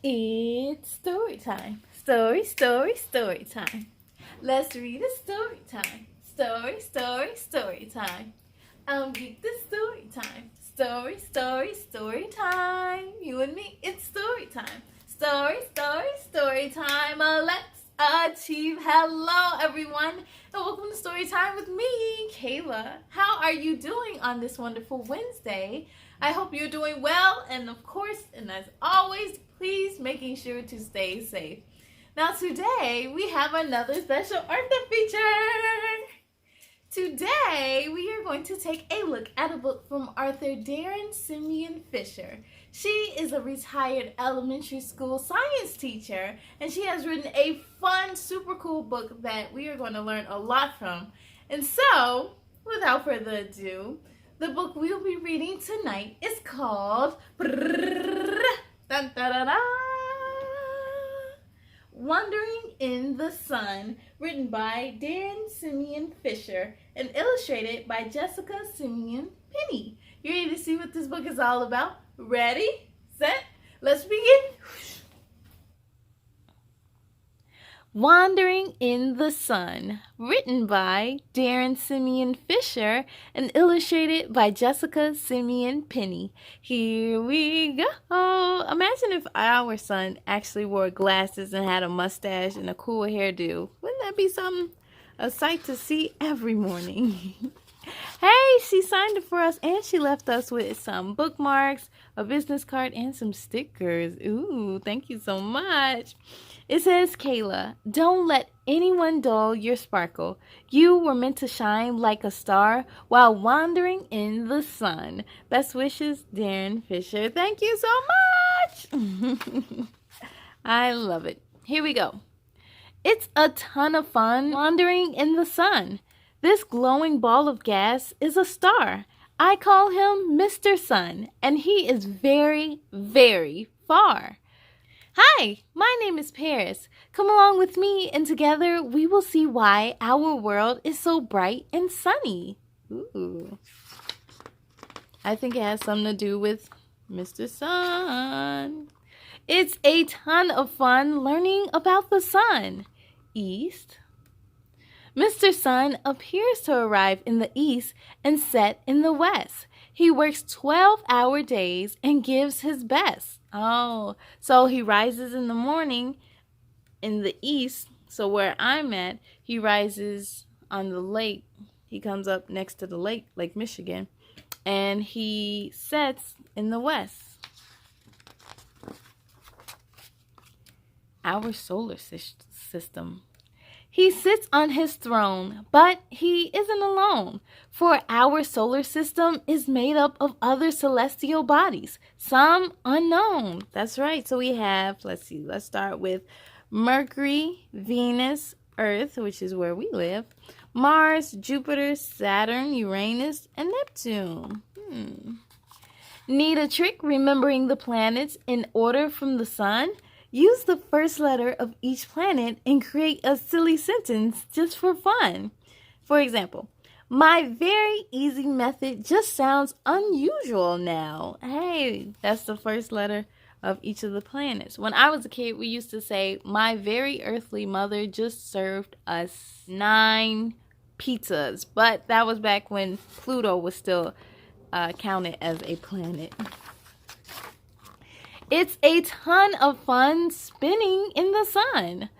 It's story time. Story, story, story time. Let's read a story time. Story, story, story time. Geek the story time. Story, story, story time. You and me, it's story time. Story, story, story time. Let's achieve. Hello, everyone, and welcome to Story Time with me, Kayla. How are you doing on this wonderful Wednesday? I hope you're doing well, and of course, and as always, please making sure to stay safe. Now today, we have another special author feature. Today, we are going to take a look at a book from author Darren Simien Fisher. She is a retired elementary school science teacher, and she has written a fun, super cool book that we are going to learn a lot from. And so, without further ado, the book we'll be reading tonight is called Wandering in the Sun, written by Darren Simien Fisher and illustrated by Jessica Simeon Pennie. You ready to see what this book is all about? Ready, set, let's begin. Wandering in the Sun, written by Darren Simien Fisher and illustrated by Jessica Simeon Pennie. Here we go. Imagine if our son actually wore glasses and had a mustache and a cool hairdo. Wouldn't that be a sight to see every morning? Hey, she signed it for us and she left us with some bookmarks, a business card, and some stickers. Ooh, thank you so much. It says, Kayla, don't let anyone dull your sparkle. You were meant to shine like a star while wandering in the sun. Best wishes, Darren Fisher. Thank you so much. I love it. Here we go. It's a ton of fun wandering in the sun. This glowing ball of gas is a star. I call him Mr. Sun, and he is very, very far. Hi, my name is Paris. Come along with me, and together we will see why our world is so bright and sunny. Ooh. I think it has something to do with Mr. Sun. It's a ton of fun learning about the sun. East. Mr. Sun appears to arrive in the east and set in the west. He works 12-hour days and gives his best. Oh, so he rises in the morning in the east. So where I'm at, he rises on the lake. He comes up next to the lake, Lake Michigan, and he sets in the west. Our solar system. He sits on his throne, but he isn't alone, for our solar system is made up of other celestial bodies, some unknown. That's right. So we have, let's start with Mercury, Venus, Earth, which is where we live, Mars, Jupiter, Saturn, Uranus, and Neptune. Need a trick remembering the planets in order from the sun? Use the first letter of each planet and create a silly sentence just for fun. For example, my very easy method just sounds unusual now. Hey, that's the first letter of each of the planets. When I was a kid, we used to say, my very earthly mother just served us 9 pizzas. But that was back when Pluto was still counted as a planet. It's a ton of fun spinning in the sun.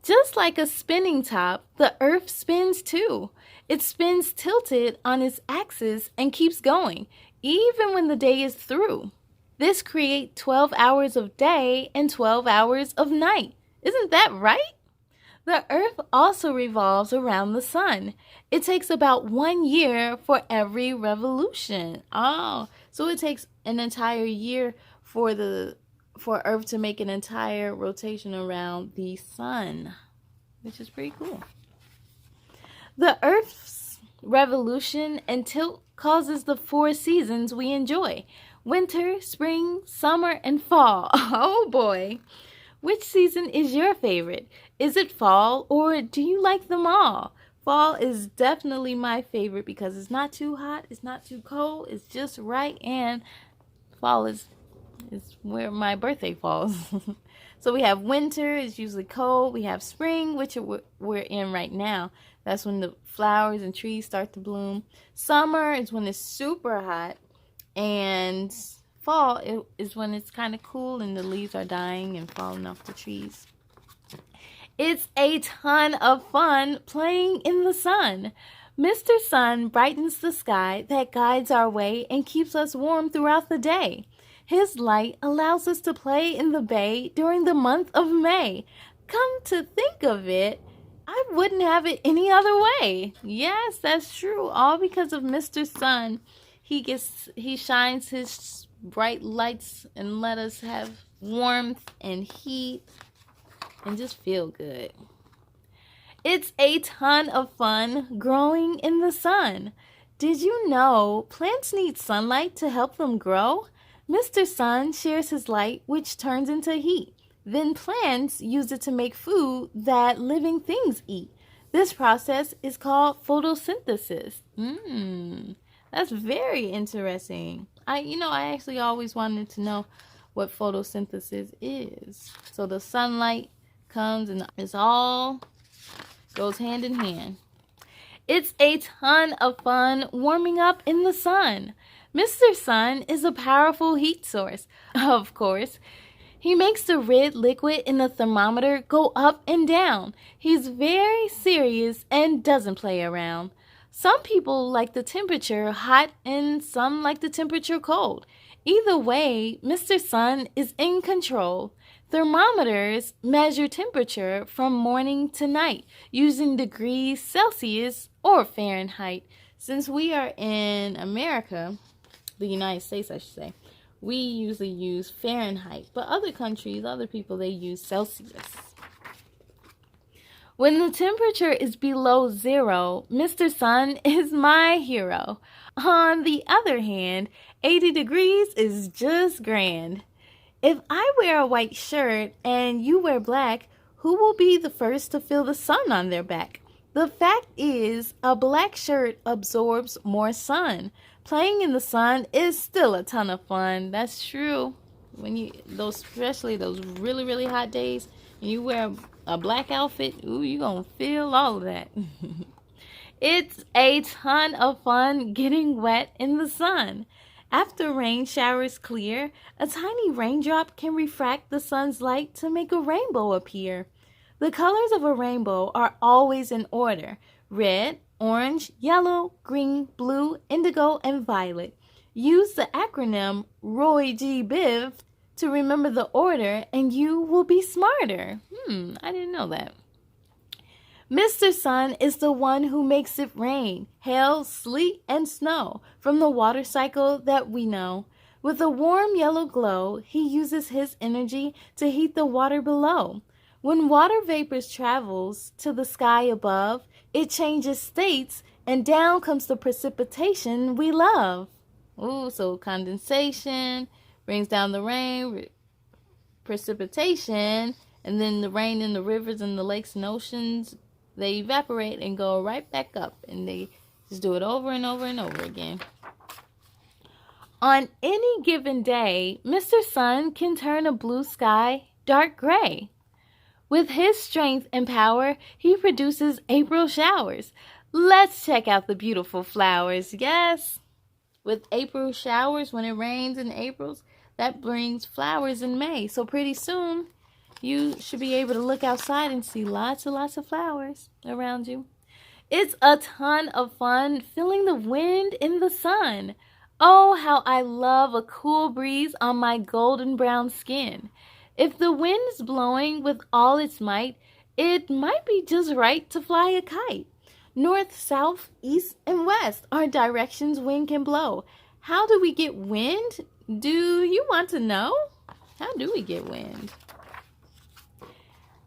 Just like a spinning top, the Earth spins too. It spins tilted on its axis and keeps going, even when the day is through. This creates 12 hours of day and 12 hours of night. Isn't that right? The Earth also revolves around the sun. It takes about 1 year for every revolution. Oh, so it takes an entire year for Earth to make an entire rotation around the sun, which is pretty cool. The Earth's revolution and tilt causes the 4 seasons we enjoy: winter, spring, summer, and fall. Oh boy. Which season is your favorite? Is it fall, or do you like them all? Fall is definitely my favorite because it's not too hot, it's not too cold, it's just right, and fall is is where my birthday falls. So we have winter, it's usually cold. We have spring, which we're in right now. That's when the flowers and trees start to bloom. Summer is when it's super hot. And fall is when it's kind of cool and the leaves are dying and falling off the trees. It's a ton of fun playing in the sun. Mr. Sun brightens the sky that guides our way and keeps us warm throughout the day. His light allows us to play in the bay during the month of May. Come to think of it, I wouldn't have it any other way. Yes, that's true. All because of Mr. Sun. He shines his bright lights and let us have warmth and heat and just feel good. It's a ton of fun growing in the sun. Did you know plants need sunlight to help them grow? Mr. Sun shares his light, which turns into heat. Then plants use it to make food that living things eat. This process is called photosynthesis. That's very interesting. I actually always wanted to know what photosynthesis is. So the sunlight comes and it's all goes hand in hand. It's a ton of fun warming up in the sun. Mr. Sun is a powerful heat source, of course. He makes the red liquid in the thermometer go up and down. He's very serious and doesn't play around. Some people like the temperature hot and some like the temperature cold. Either way, Mr. Sun is in control. Thermometers measure temperature from morning to night using degrees Celsius or Fahrenheit. Since we are in America, the United States I should say, we usually use Fahrenheit. But other countries, other people, they use Celsius. When the temperature is below 0, Mr. Sun is my hero. On the other hand, 80 degrees is just grand. If I wear a white shirt and you wear black, who will be the first to feel the sun on their back? The fact is, a black shirt absorbs more sun. Playing in the sun is still a ton of fun. That's true. Especially those really, really hot days, and you wear a black outfit, you're going to feel all of that. It's a ton of fun getting wet in the sun. After rain showers clear, a tiny raindrop can refract the sun's light to make a rainbow appear. The colors of a rainbow are always in order: red, orange, yellow, green, blue, indigo, and violet. Use the acronym ROY-G-BIV to remember the order and you will be smarter. I didn't know that. Mr. Sun is the one who makes it rain, hail, sleet, and snow from the water cycle that we know. With a warm yellow glow, he uses his energy to heat the water below. When water vapors travels to the sky above, it changes states and down comes the precipitation we love. So condensation brings down the rain, precipitation, and then the rain in the rivers and the lakes and oceans, they evaporate and go right back up, and they just do it over and over and over again. On any given day, Mr. Sun can turn a blue sky dark gray. With his strength and power, he produces April showers. Let's check out the beautiful flowers. Yes, with April showers, when it rains in April, that brings flowers in May. So pretty soon, you should be able to look outside and see lots and lots of flowers around you. It's a ton of fun feeling the wind in the sun. Oh, how I love a cool breeze on my golden brown skin. If the wind is blowing with all its might, it might be just right to fly a kite. North, south, east, and west are directions wind can blow. How do we get wind? Do you want to know? How do we get wind?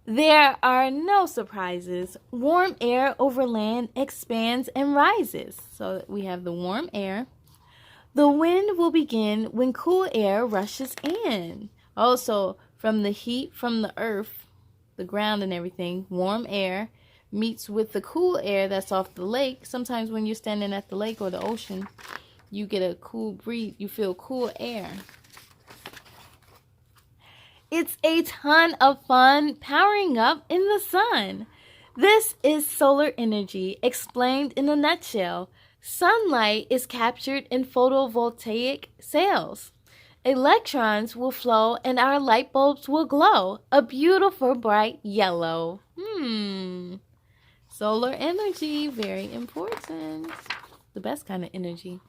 There are no surprises. Warm air over land expands and rises. So we have the warm air. The wind will begin when cool air rushes in. Also, from the heat from the earth, the ground and everything, warm air meets with the cool air that's off the lake. Sometimes when you're standing at the lake or the ocean, you get a cool breeze. You feel cool air. It's a ton of fun powering up in the sun. This is solar energy explained in a nutshell. Sunlight is captured in photovoltaic cells. Electrons will flow and our light bulbs will glow a beautiful bright yellow. Solar energy, very important. The best kind of energy.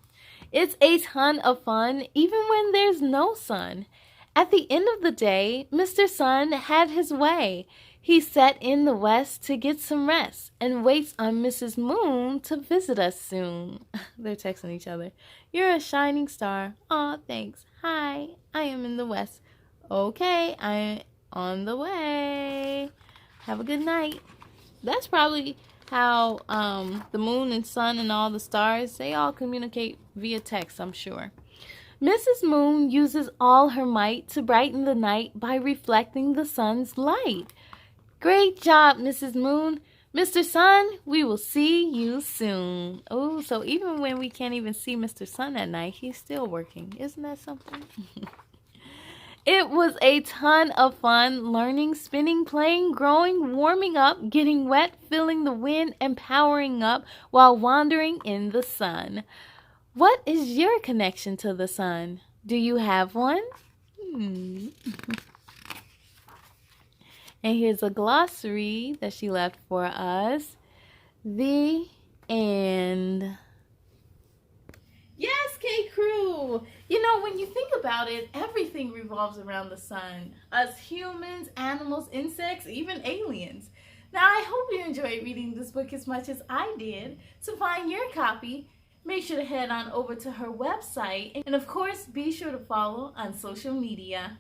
It's a ton of fun even when there's no sun. At the end of the day, Mr. Sun had his way. He sat in the west to get some rest and waits on Mrs. Moon to visit us soon. They're texting each other. You're a shining star. Aw, thanks. Hi, I am in the west. Okay, I'm on the way. Have a good night. That's probably how the moon and sun and all the stars, they all communicate via text, I'm sure. Mrs. Moon uses all her might to brighten the night by reflecting the sun's light. Great job, Mrs. Moon. Mr. Sun, we will see you soon. Oh, so even when we can't even see Mr. Sun at night, he's still working. Isn't that something? It was a ton of fun learning, spinning, playing, growing, warming up, getting wet, feeling the wind, and powering up while wandering in the sun. What is your connection to the sun? Do you have one? And here's a glossary that she left for us. The end. Yes, K-Crew! You know, when you think about it, everything revolves around the sun. Us humans, animals, insects, even aliens. Now, I hope you enjoyed reading this book as much as I did. To find your copy, make sure to head on over to her website. And of course, be sure to follow on social media.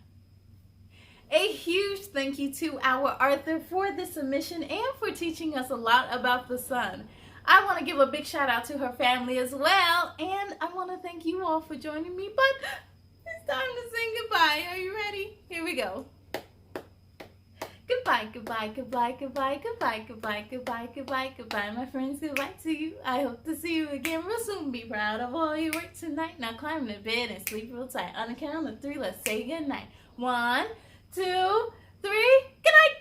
A huge thank you to our Arthur for the submission and for teaching us a lot about the sun. I want to give a big shout out to her family as well, and I want to thank you all for joining me, but it's time to say goodbye. Are you ready? Here we go. Goodbye, goodbye, goodbye, goodbye, goodbye, goodbye, goodbye, goodbye, goodbye, my friends. Goodbye to you. I hope to see you again real soon. Be proud of all your work tonight. Now climb into bed and sleep real tight. On the count of 3, let's say goodnight. 1, 2, 3. Good night.